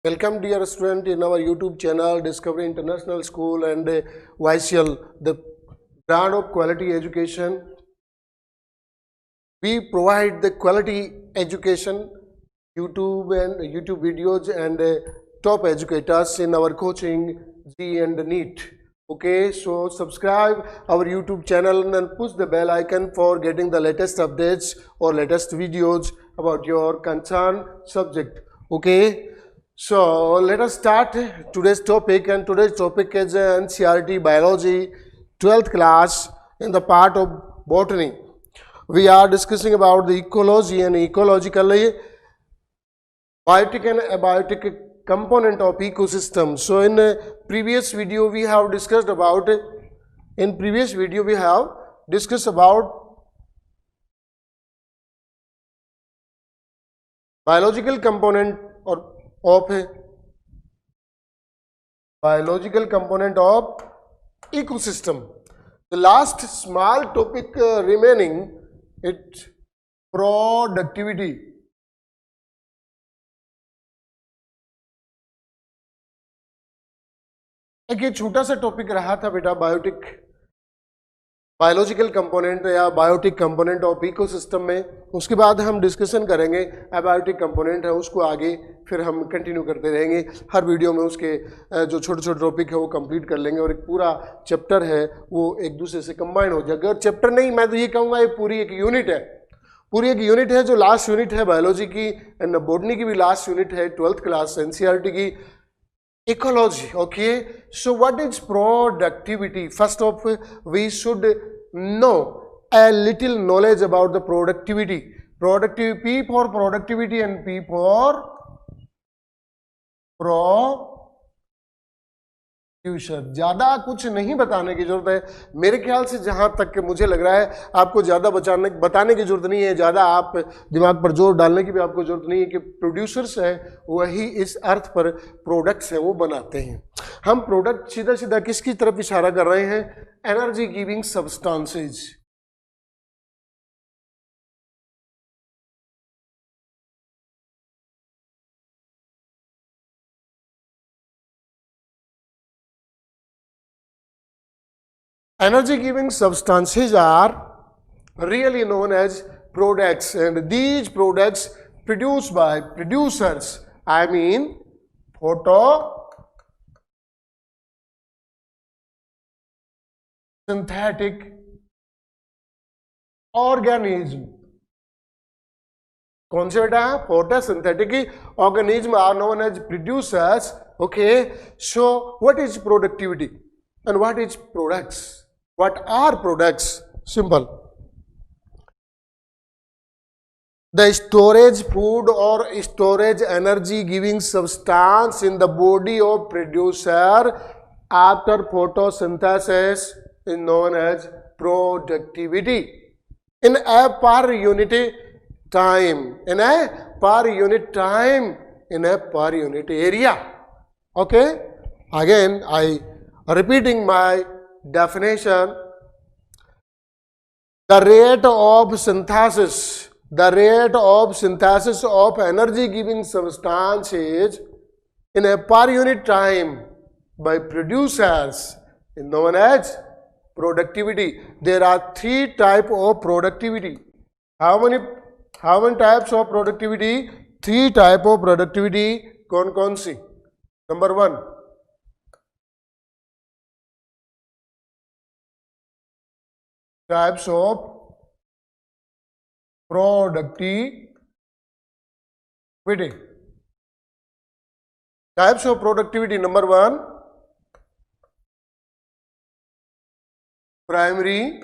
Welcome dear student in our YouTube channel Discovery International School and YCL, the brand of quality education. We provide the quality education, YouTube videos and top educators in our coaching G and NEET. Okay, so subscribe our YouTube channel and push the bell icon for getting the latest updates or latest videos about your concerned subject. Okay, so let us start today's topic, and today's topic is NCERT Biology 12th class in the part of botany. We are discussing about the ecology and ecologically biotic and abiotic component of ecosystem. So in previous video we have discussed about biological component of ecosystem. The last small topic remaining, it's productivity. एक ये छोटा सा topic रहा था बेटा, biological component या biotic component of ecosystem में. उसके बाद हम डिस्कशन करेंगे एबायोटिक कंपोनेंट है, उसको आगे फिर हम कंटिन्यू करते रहेंगे. हर वीडियो में उसके जो छोटे छोटे टॉपिक है वो कंप्लीट कर लेंगे और एक पूरा चैप्टर है वो एक दूसरे से कंबाइन हो जाएगा. अगर चैप्टर नहीं, मैं तो ये कहूँगा ये पूरी एक यूनिट है, जो लास्ट यूनिट है बायोलॉजी की एंड बॉटनी की भी लास्ट यूनिट है 12th क्लास एनसीईआरटी की. Ecology, okay. So what is productivity? First off, we should know a little knowledge about the productivity. P for productivity and P for production. ज़्यादा कुछ नहीं बताने की जरूरत है मेरे ख्याल से, जहाँ तक मुझे लग रहा है आपको ज़्यादा बताने की जरूरत नहीं है. ज़्यादा आप दिमाग पर जोर डालने की भी आपको जरूरत नहीं है कि प्रोड्यूसर्स है वही इस अर्थ पर प्रोडक्ट्स है वो बनाते हैं. हम प्रोडक्ट सीधा सीधा किसकी तरफ इशारा कर रहे हैं? Energy giving substances. Energy giving substances are really known as products, and these products produced by producers, I mean photosynthetic organism. कौन से बेटा? photosynthetic organism are known as producers. Okay, so what is productivity and what is products? What are products? Simple. The storage food or storage energy giving substance in the body of producer after photosynthesis is known as productivity. In a per unit time, in a per unit area. Okay, again I repeating my definition. The rate of synthesis of energy giving substances in a per unit time by producers is known as productivity. There are three types of productivity. How many types of productivity? Three types of productivity. कौन सी? Number 1, types of productivity. Types of productivity. Number 1, primary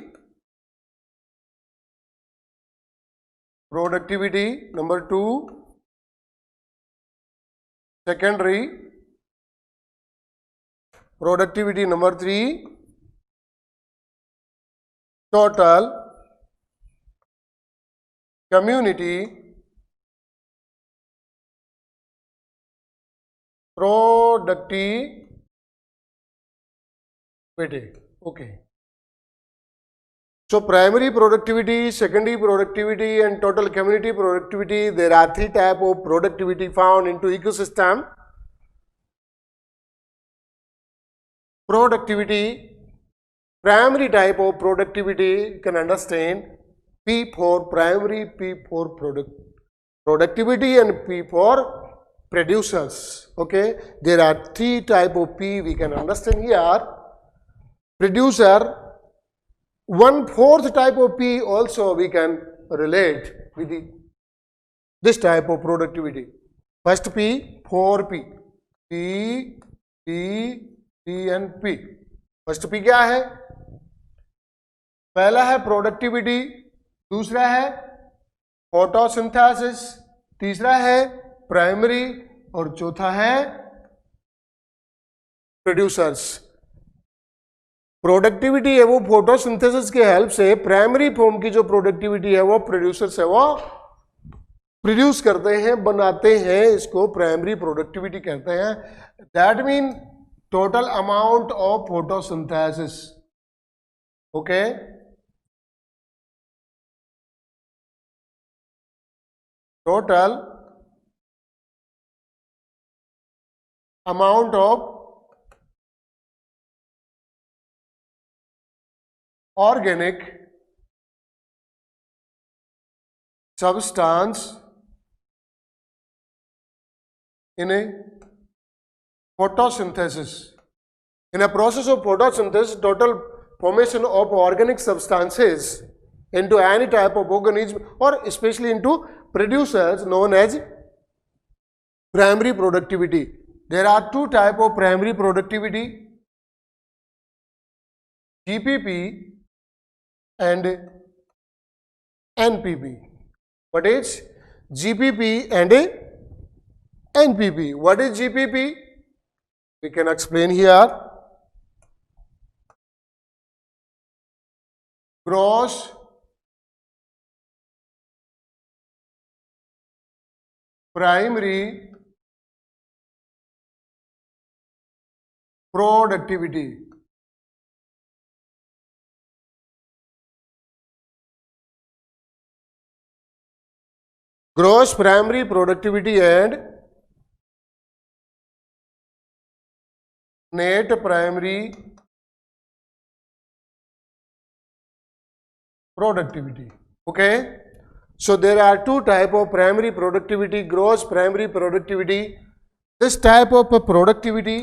productivity. Number 2, secondary productivity. Number 3, total community productivity. Okay. So primary productivity, secondary productivity and total community productivity, there are three types of productivity found into ecosystem. productivity, primary type of productivity, you can understand P for primary, P for productivity, and P for producers. Okay, there are three type of P we can understand here. Producer, 1/4 type of P also we can relate with this type of productivity. First P, 4P, P, P, P and P. First P क्या है? पहला है productivity, दूसरा है photosynthesis, तीसरा है primary और चौथा है प्रोड्यूसर्स। प्रोडक्टिविटी है वो फोटोसिंथेसिस के हेल्प से, प्राइमरी फॉर्म की जो प्रोडक्टिविटी है वो प्रोड्यूसर्स है वो प्रोड्यूस करते हैं, बनाते हैं, इसको प्राइमरी प्रोडक्टिविटी कहते हैं। That mean total amount of photosynthesis. Okay, total amount of organic substance in a photosynthesis. In a process of photosynthesis, total formation of organic substances into any type of organism or especially into producers known as primary productivity. There are two types of primary productivity, GPP and NPP. What is GPP and NPP? What is GPP? We can explain here. Gross primary productivity. Gross primary productivity and net primary productivity. Okay, so there are two type of primary productivity, gross primary productivity. This type of productivity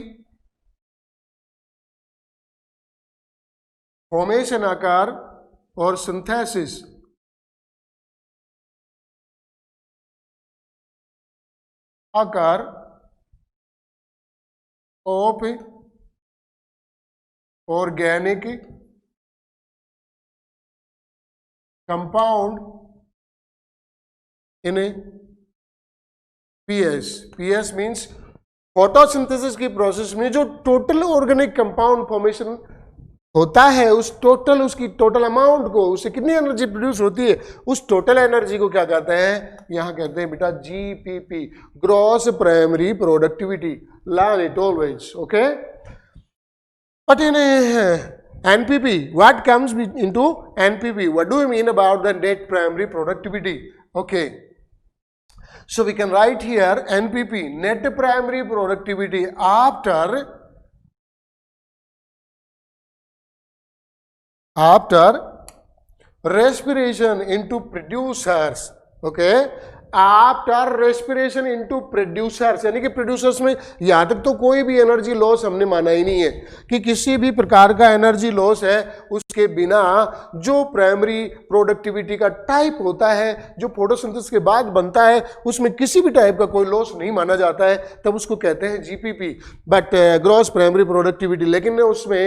formation आकार और synthesis आकार of organic compound in PS. PS means photosynthesis की process में जो total organic compound formation होता है, उस total, उसकी टोटल अमाउंट को, उससे कितनी एनर्जी प्रोड्यूस होती है, उस टोटल एनर्जी को क्या कहते हैं? यहां कहते हैं बेटा GPP, gross primary productivity. Learn it always, okay. But in NPP, what comes into NPP? What do you mean about the net primary productivity? Okay, so we can write here NPP, net primary productivity, after respiration into producers. Okay, after respiration into producers, यानी कि producers में यहां तक तो कोई भी energy loss हमने माना ही नहीं है कि किसी भी प्रकार का एनर्जी लॉस है उसके बिना जो प्राइमरी प्रोडक्टिविटी का टाइप होता है, जो फोटोसिंथेसिस के बाद बनता है, उसमें किसी भी टाइप का कोई लॉस नहीं माना जाता है, तब उसको कहते हैं GPP, but gross primary productivity. लेकिन उसमें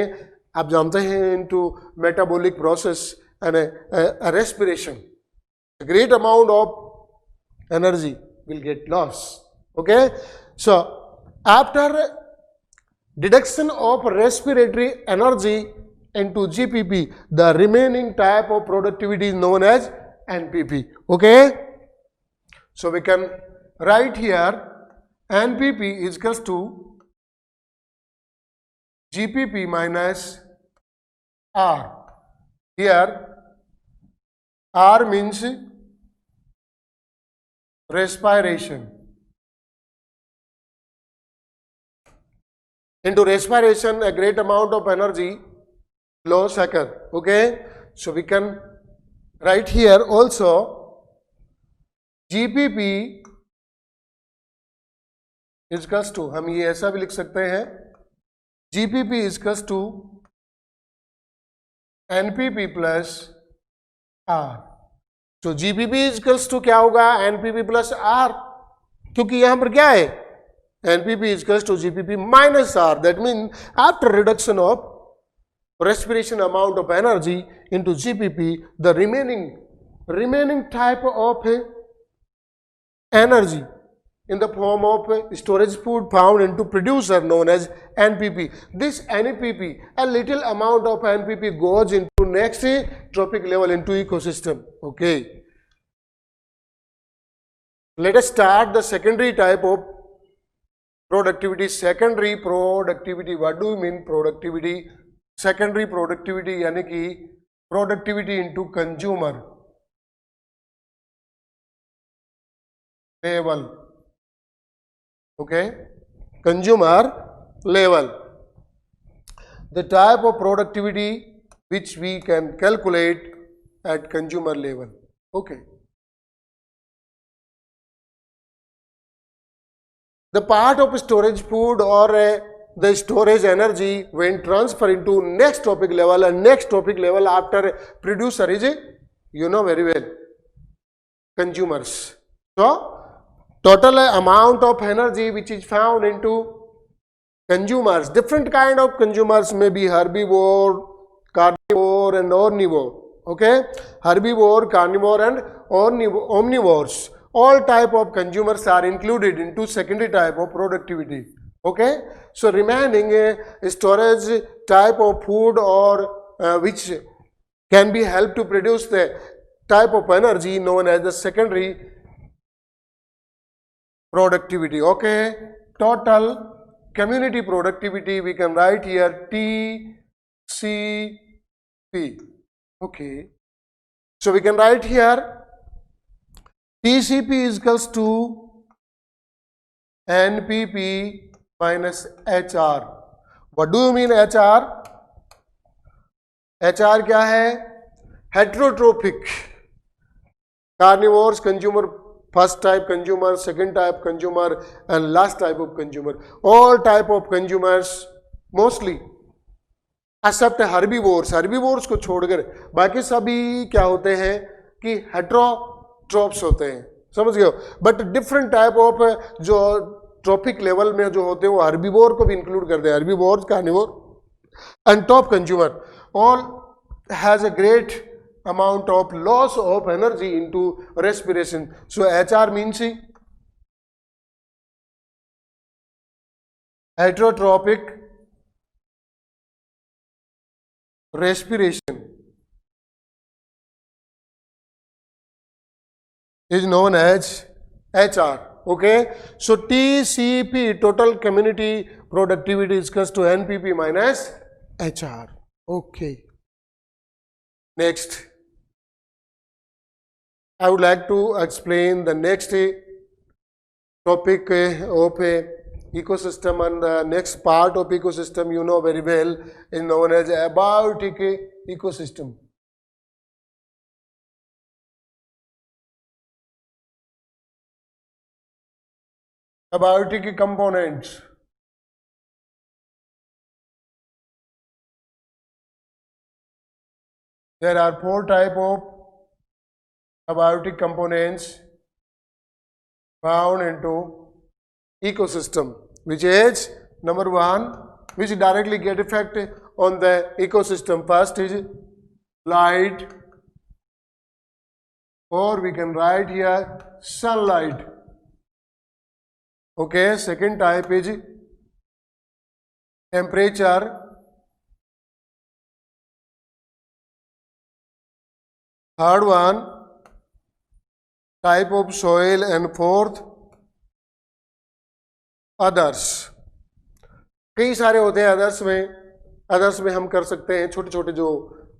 आप जानते हैं into metabolic process and respiration, great amount of energy will get lost. Okay, so after deduction of respiratory energy into GPP, the remaining type of productivity is known as NPP. Okay, so we can write here NPP is equals to GPP minus R. Here R means respiration, into respiration a great amount of energy loss occur. Okay, so we can write here also GPP is equals to, हम ये ऐसा भी लिख सकते हैं GPP is equals to NPP plus R. तो GPP is equals to क्या होगा NPP plus R, क्योंकि यहां पर क्या है NPP is equals to GPP minus R. That means after reduction of respiration amount of energy into GPP, the remaining type of energy in the form of storage food found into producer known as NPP. This NPP, a little amount of NPP goes into next trophic level into ecosystem. Okay. Let us start the secondary type of productivity. Secondary productivity. What do you mean productivity? Secondary productivity यानी कि productivity into consumer level. Okay, consumer level, the type of productivity which we can calculate at consumer level. Okay, the part of storage food or the storage energy when transfer into next topic level, and next topic level after producer is, you know very well, consumers. So total amount of energy which is found into consumers, different kind of consumers may be herbivore, carnivore and omnivore. Okay, herbivore, carnivore and omnivores, all type of consumers are included into secondary type of productivity. Okay, so remaining storage type of food or which can be helped to produce the type of energy known as the secondary productivity. Okay, total community productivity we can write here TCP. Okay, so we can write here TCP is equals to NPP minus HR. What do you mean HR? HR क्या है? Heterotrophic, carnivores, consumer, first type consumer, second type consumer and last type of consumer. All type of consumers mostly except herbivores. Herbivores को छोड़कर बाकी सभी क्या होते हैं कि हेट्रोट्रोप्स होते हैं, समझ गए हो. बट डिफरेंट टाइप ऑफ जो ट्रॉपिक लेवल में जो होते हैं वो हर्बीवोर को भी इंक्लूड करते हैं. Herbivore, carnivore and top consumer all has a great amount of loss of energy into respiration. So HR means heterotrophic respiration is known as HR. Okay, so TCP, total community productivity, is equals to NPP minus HR. Okay, next I would like to explain the next topic of ecosystem, and the next part of ecosystem you know very well is known as abiotic ecosystem. Abiotic components. There are 4 types of abiotic components found into ecosystem, which is number 1, which directly get effect on the ecosystem. First is light, or we can write here sunlight. Okay, second type is temperature. Third one, type of soil, and fourth others. कई सारे होते हैं others में हम कर सकते हैं छोटे छोटे जो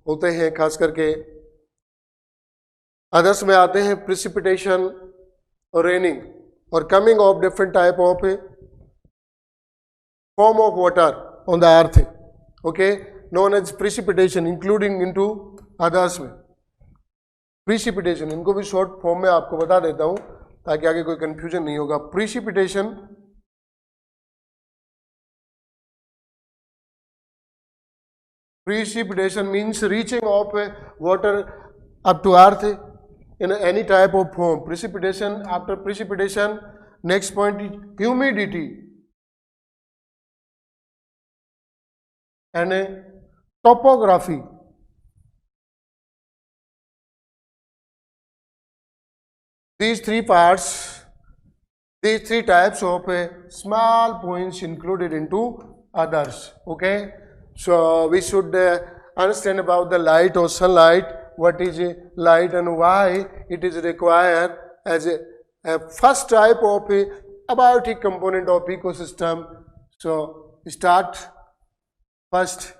होते हैं, खास करके अदर्स में आते हैं प्रिसिपिटेशन और रेनिंग और coming of different type of form of water on the earth, okay, known as precipitation, including into others में precipitation, इनको भी शॉर्ट फॉर्म में आपको बता देता हूं ताकि आगे कोई कंफ्यूजन नहीं होगा. Precipitation means reaching of water up to earth in any type of form. Precipitation, after precipitation, next point is humidity and topography. These three parts, these three types of small points included into others. Okay, so we should understand about the light or sunlight. What is light and why it is required as a first type of abiotic component of ecosystem. So start first,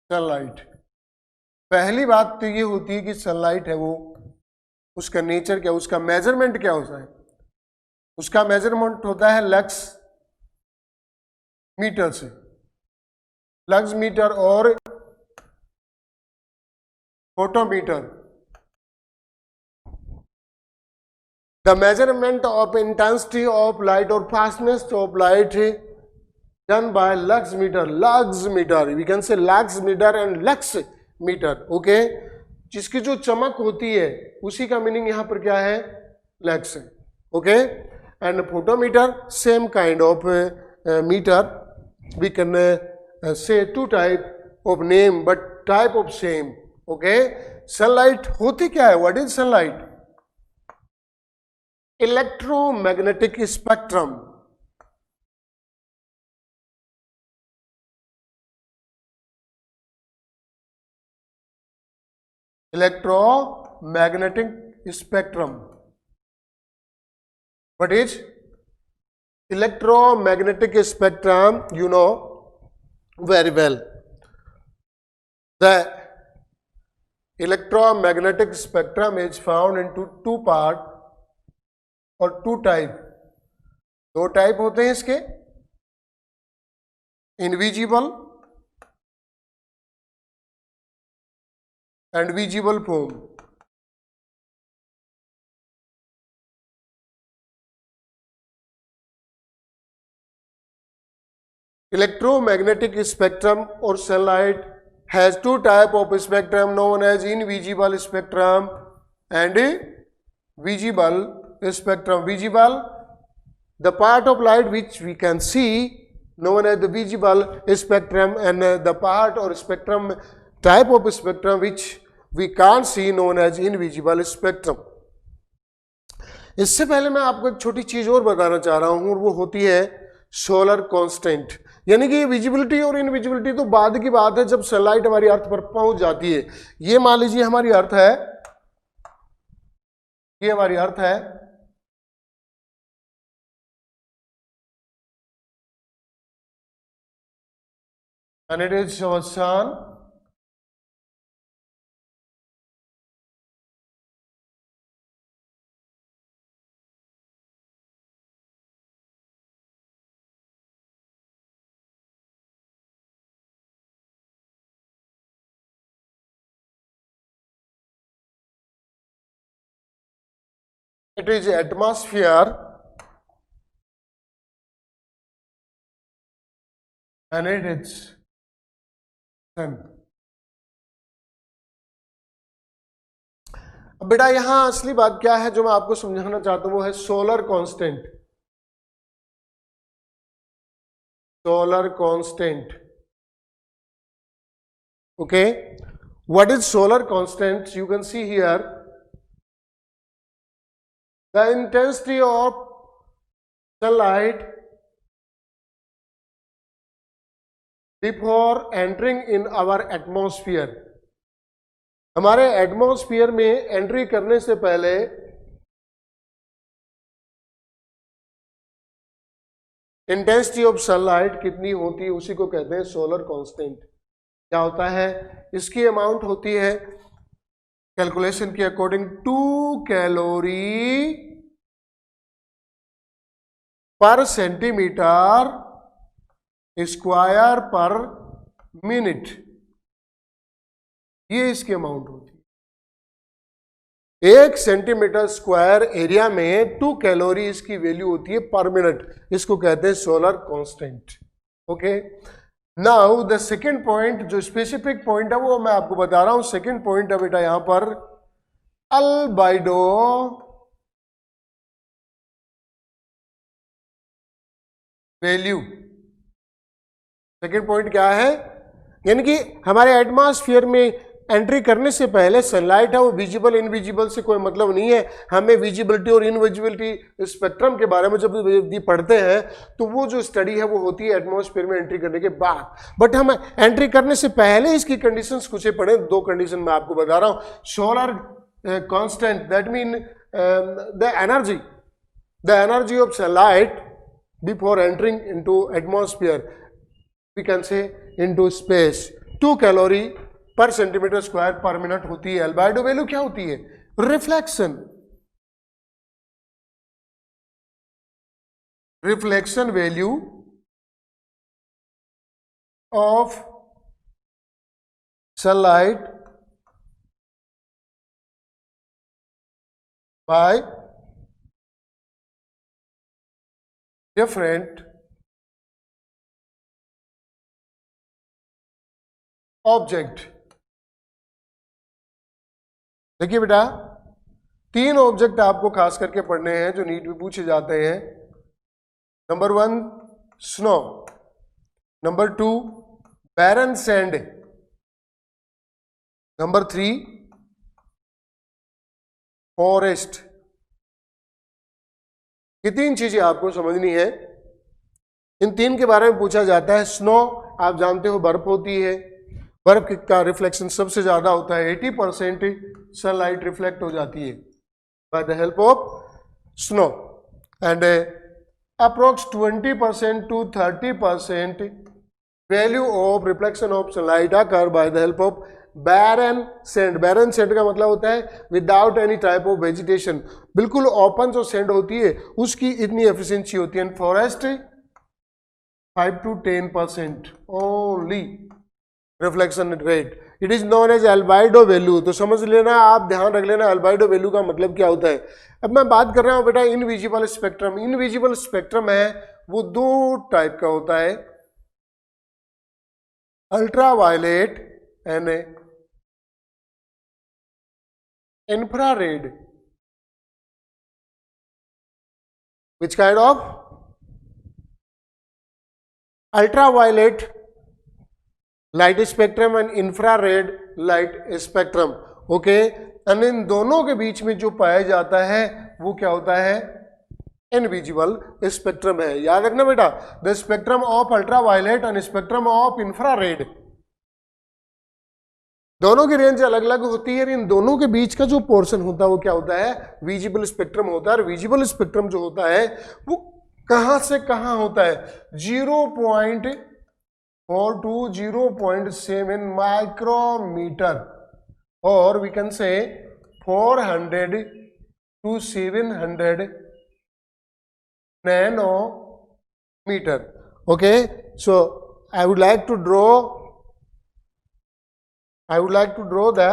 sunlight. पहली बात तो ये होती है कि sunlight है वो उसका नेचर क्या, उसका मेजरमेंट क्या होता है. उसका मेजरमेंट होता है लक्स मीटर से, लक्स मीटर और photometer. The measurement of intensity of light और fastness of light done by lux meter, we can say lux meter and lux meter. Okay, जिसकी जो चमक होती है उसी का मीनिंग यहां पर क्या है, लक्स है. Okay, and photometer same kind of meter. We can say two type of name but type of same. Okay, sunlight होती क्या है, what is sunlight? Electromagnetic spectrum. Electromagnetic spectrum. What is electromagnetic spectrum? You know very well. The electromagnetic spectrum is found into two part or two type. दो type होते हैं इसके, invisible and visible form. Electromagnetic spectrum or sunlight has two type of spectrum known as invisible spectrum and visible spectrum. Visible, the part of light which we can see, known as the visible spectrum, and the part or spectrum type of spectrum which we can't see, known as invisible spectrum. इससे पहले मैं आपको एक छोटी चीज और बताना चाह रहा हूं और वो होती है सोलर कांस्टेंट. यानी कि विजिबिलिटी और इनविजिबिलिटी तो बाद की बात है जब सनलाइट हमारी अर्थ पर पहुंच जाती है. ये मान लीजिए हमारी अर्थ है, ये हमारी अर्थ है, and it is our sun. It is atmosphere and it is sun. अब बेटा यहां असली बात क्या है जो मैं आपको समझाना चाहता हूं वो है solar constant. Solar constant. Okay, what is solar constant? You can see here the intensity of sunlight before entering in our atmosphere. हमारे एटमॉस्फेयर में एंट्री करने से पहले इंटेंसिटी ऑफ सनलाइट कितनी होती है उसी को कहते हैं सोलर कांस्टेंट. क्या होता है? इसकी अमाउंट होती है कैलकुलेशन के according 2 calorie per centimetre square per minute, ये इसकी अमाउंट होती है। 1 सेंटीमीटर स्क्वायर एरिया में 2 कैलोरी इसकी वैल्यू होती है पर मिनट, इसको कहते हैं solar constant. Okay, now the second point, जो स्पेसिफिक पॉइंट है वो मैं आपको बता रहा हूं। सेकेंड पॉइंट है बेटा यहां पर अल्बाइडो वैल्यू। सेकेंड पॉइंट क्या है, यानी कि हमारे एटमॉस्फेयर में एंट्री करने से पहले सनलाइट है वो विजिबल इनविजिबल से कोई मतलब नहीं है। हमें विजिबिलिटी और इनविजिबिलिटी स्पेक्ट्रम के बारे में जब पढ़ते हैं तो वो जो स्टडी है वो होती है एटमॉस्फेयर में एंट्री करने के बाद। बट हम एंट्री करने से पहले इसकी कंडीशंस कुछ पढ़े, 2 कंडीशन मैं आपको बता रहा हूं। Solar constant, that mean the energy of sunlight before entering into atmosphere, we can say into space, 2 calorie per centimetre square per minute होती है। अल्बाइडो वैल्यू क्या होती है, reflection value of sunlight by different object. देखिए बेटा, 3 object आपको खास करके पढ़ने हैं जो नीट में पूछे जाते हैं। नंबर 1 स्नो, नंबर 2 बैरन सैंड, नंबर 3 फॉरेस्ट। ये 3 चीजें आपको समझनी है। इन 3 के बारे में पूछा जाता है। स्नो आप जानते हो बर्फ होती है, बर्फ का रिफ्लेक्शन सबसे ज्यादा होता है, 80% सनलाइट रिफ्लेक्ट हो जाती है by the help of snow, and approx 20% to 30% value of reflection of sunlight occur by the help of barren sand. Barren sand का मतलब होता है without any type of vegetation, बिल्कुल ओपन जो सैंड होती है उसकी इतनी एफिशिएंसी होती है। Forest 5 to 10% only reflection rate, it is known as albedo value. तो समझ लेना, आप ध्यान रख लेना अल्बाइडो वैल्यू का मतलब क्या होता है। अब मैं बात कर रहा हूं बेटा इनविजिबल स्पेक्ट्रम। इनविजिबल स्पेक्ट्रम है वो 2 टाइप का होता है, ultra violet and infrared. Which kind of, ultra violet light spectrum and infrared light spectrum. Okay, and इन दोनों के बीच में जो पाया जाता है वो क्या होता है, इनविजिबल स्पेक्ट्रम है। याद रखना बेटा, the spectrum of ultra violet and spectrum of infrared, दोनों की रेंज अलग अलग होती है। इन दोनों के बीच का जो पोर्शन होता है वो क्या होता है, विजिबल स्पेक्ट्रम होता है। और विजिबल स्पेक्ट्रम जो होता है वो कहां से कहां होता है, 0.4 to 0.7 माइक्रोमीटर, और वी कैन से 400 to 700 nanometer. Okay, so I would like to draw the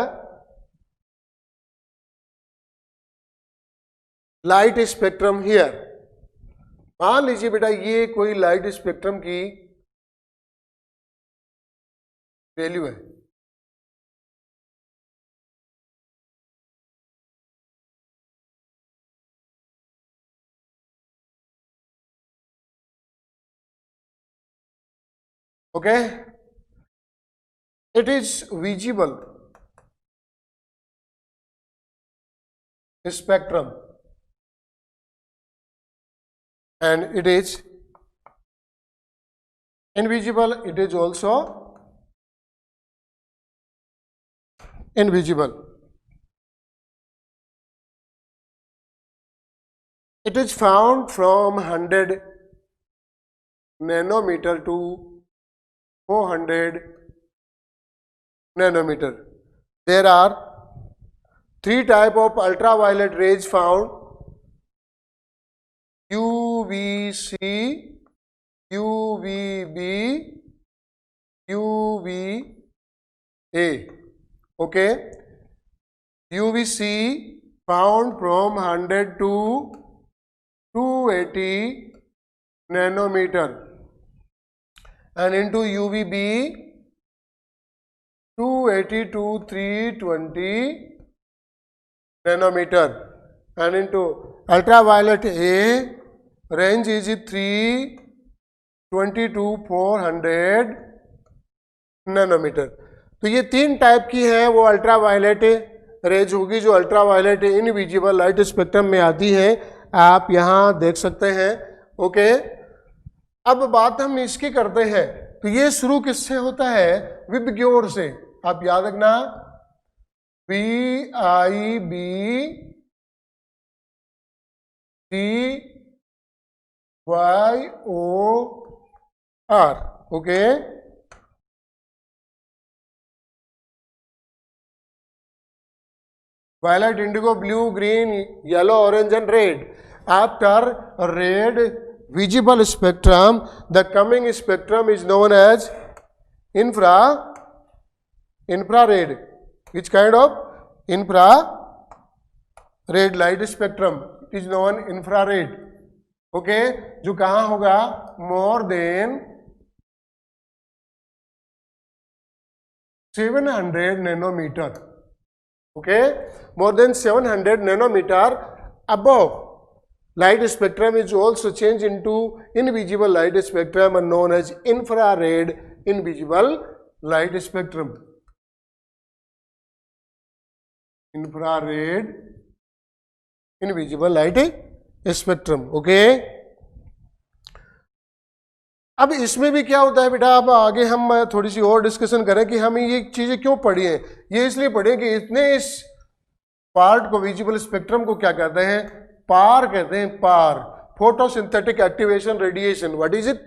light spectrum here. मान लीजिए बेटा ये कोई लाइट स्पेक्ट्रम की वैल्यू है। Okay, it is visible spectrum and it is invisible, it is also invisible. It is found from 100 nanometer to 400 nanometer. There are 3 type of ultraviolet rays found. UVC, UVB, UVA. Okay, UVC found from 100 to 280 nanometer, and into UVB 280 to 320 nanometer, and into ultraviolet A range is 320 to 400 nanometre. तो ये तीन type की है वो ultraviolet rays होगी जो ultraviolet invisible light spectrum में आती है, आप यहां देख सकते हैं. ओके, अब बात हम इसकी करते हैं. तो ये शुरू किससे होता है? विबग्योर से. आप याद रखना, VIBCYOR. Okay, violet, indigo, blue, green, yellow, orange and red. After red visible spectrum, the coming spectrum is known as infrared. Which kind of? Infrared light spectrum. It is known infrared. Okay, जो कहाँ होगा? More than 700 nanometer. Okay, more than 700 nanometer above. Light spectrum is also changed into invisible light spectrum and known as infrared invisible light spectrum. Infrared invisible light spectrum. Okay, अब इसमें भी क्या होता है बेटा, अब आगे हम थोड़ी सी और डिस्कशन करें कि हम ये चीजें क्यों पढ़ी हैं. ये इसलिए पढ़े कि इतने इस पार्ट को, विजिबल स्पेक्ट्रम को क्या कहते हैं? पार कहते हैं. PAR, photosynthetic activation radiation. What is it?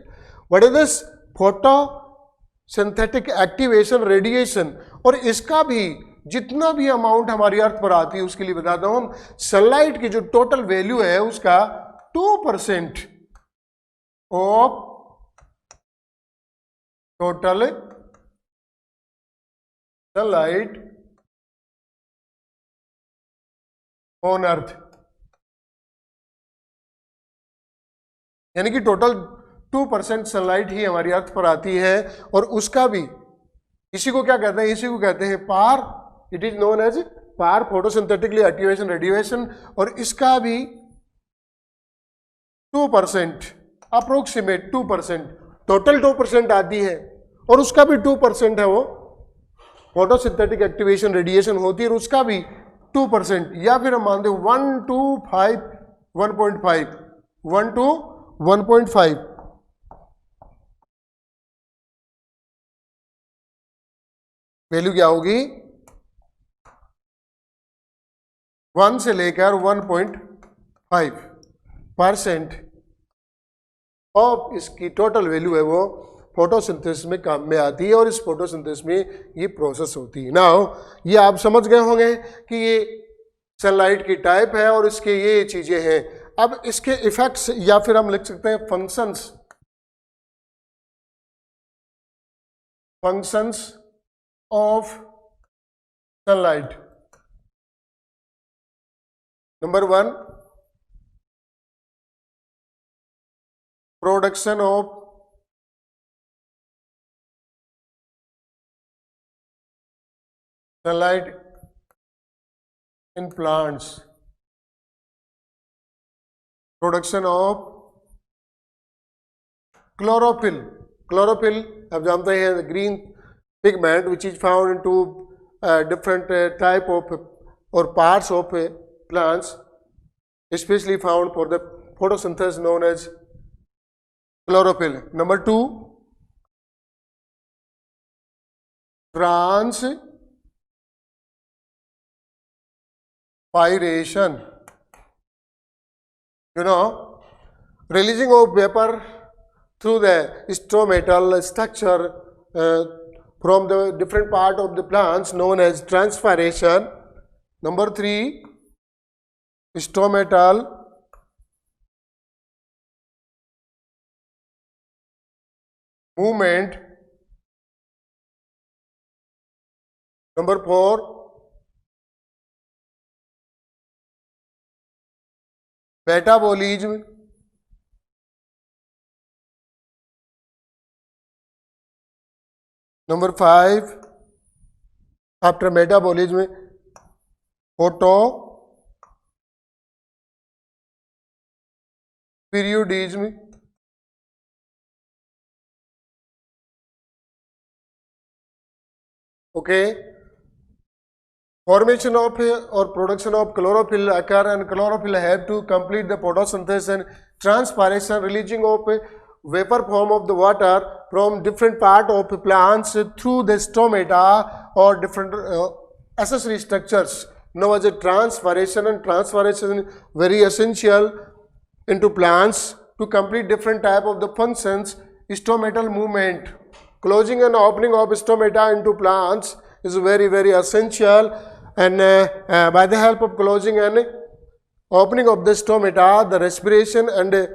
What is this? Photosynthetic activation radiation. और इसका भी जितना भी अमाउंट हमारी अर्थ पर आती है उसके लिए बताता हूं. हम सनलाइट की जो टोटल वैल्यू है उसका 2% of total sunlight on earth, यानी कि टोटल 2% सनलाइट ही हमारी अर्थ पर आती है. और उसका भी, इसी को क्या कहते हैं? इसी को कहते हैं PAR. It is known as PAR, photosynthetically activation radiation. और इसका भी 2%, अप्रोक्सीमेट 2%, टोटल 2% आती है और उसका भी 2% है वो फोटोसिंथेटिक एक्टिवेशन रेडिएशन होती है, और उसका भी 2%. या फिर हम मानते हैं 1 to 1.5. वैल्यू क्या होगी? 1 से लेकर 1.5% ऑफ इसकी टोटल वैल्यू है वो फोटोसिंथेसिस में काम में आती है, और इस फोटोसिंथेसिस में ये प्रोसेस होती है. नाउ ये आप समझ गए होंगे कि ये सनलाइट की टाइप है और इसके ये चीजें हैं. अब इसके इफेक्ट्स, या फिर हम लिख सकते हैं functions of sunlight. Number 1, production of sunlight in plants. Production of chlorophyll. Chlorophyll आप जानते हैं green pigment which is found into different type of or parts of plants, especially found for the photosynthesis known as chlorophyll. Number 2, transpiration. You know, releasing of vapor through the stomatal structure from the different part of the plants known as transpiration. Number 3, stomatal movement. Number 4, metabolism. Number 5, after metabolism, photoperiodism. Okay, formation of or production of chlorophyll occur, and chlorophyll have to complete the photosynthesis and transpiration, releasing of vapor form of the water from different part of plants through the stomata or different accessory structures known as a transpiration. And transpiration is very essential into plants to complete different type of the functions. Stomatal movement, closing and opening of stomata into plants is very essential, and by the help of closing and opening of the stomata, the respiration and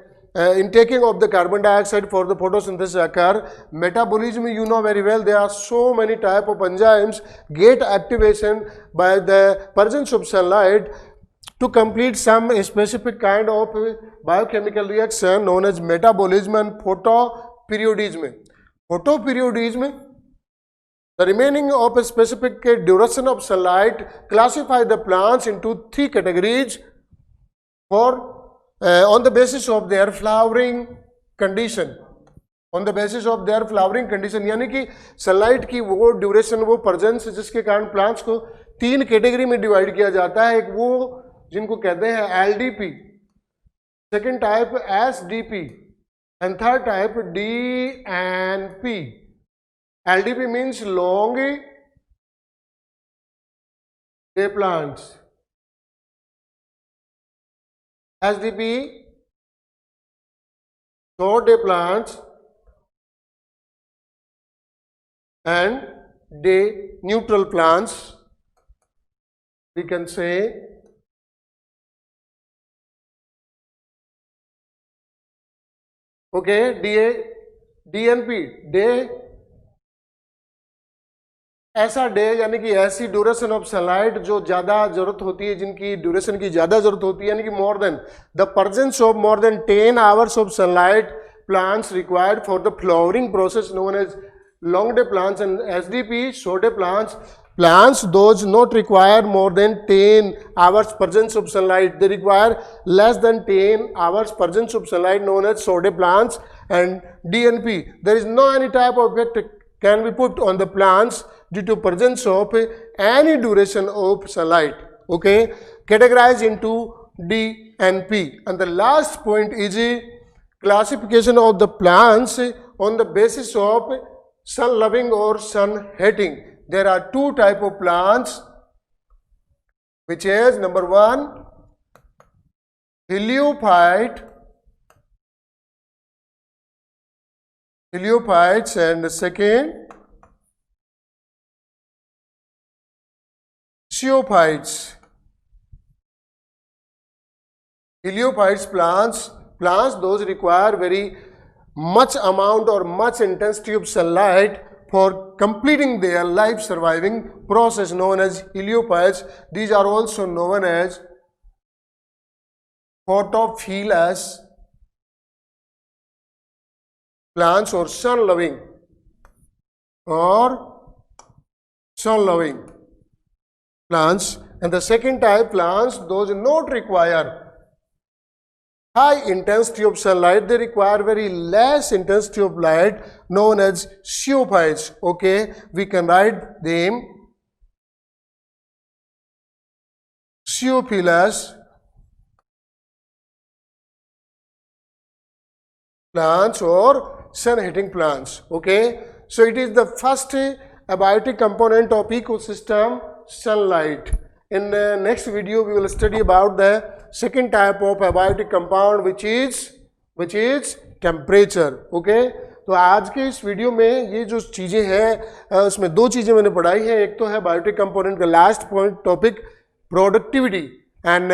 intaking of the carbon dioxide for the photosynthesis occur. Metabolism, you know very well, there are so many type of enzymes get activation by the presence of sunlight to complete some specific kind of biochemical reaction known as metabolism and photoperiodism. Photoperiodism, the remaining of a specific duration of sunlight, classify the plants into 3 categories for on the basis of their flowering condition. On the basis of their flowering condition, यानी कि sunlight की वो duration, वो presence जिसके कारण plants को 3 category में divide किया जाता है. एक वो जिनको कहते हैं LDP, second type SDP and third type DNP. LDP means long day plants, SDP short day plants, and day neutral plants, we can say. Okay, DNP, day, ऐसा डे यानी कि ऐसी ड्यूरेशन ऑफ सनलाइट जो ज़्यादा जरूरत होती है, जिनकी ड्यूरेशन की ज़्यादा जरूरत होती है, यानी कि more than the presence of more than 10 hours of sunlight plants required for the flowering process known as long day plants. And SDP short day plants those not require more than 10 hours presence of sunlight, they require less than 10 hours presence of sunlight known as short day plants. And DNP, there is no any type of effect can be put on the plants due to presence of any duration of sunlight. Okay, categorized into DNP. And the last point is classification of the plants on the basis of sun loving or sun hating. There are 2 type of plants, which is number 1 heliophytes, and the second pseophytes. Heliophytes plants those require very much amount or much intensity of sunlight for completing their life surviving process known as heliophytes. These are also known as photophilous plants or sun loving plants. And the second type plants those not require high intensity of sunlight, they require very less intensity of light known as pseophytes. Okay, we can write them pseophilous plants or sun hitting plants. Okay, so it is the first abiotic component of ecosystem, sunlight. In the next video we will study about the second type of abiotic compound which is temperature. Okay, तो आज के इस video में ये जो चीज़ें हैं उसमें 2 चीज़ें मैंने पढ़ाई है. एक तो है बायोटिक कंपोनेंट का last point topic productivity, and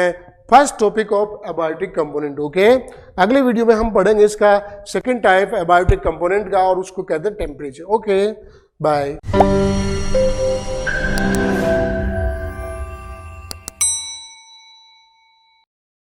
first topic of abiotic component. Okay, अगले वीडियो में हम पढ़ेंगे इसका सेकंड टाइप एबायोटिक कंपोनेंट का और उसको कहते हैं टेम्परेचर। Okay, bye.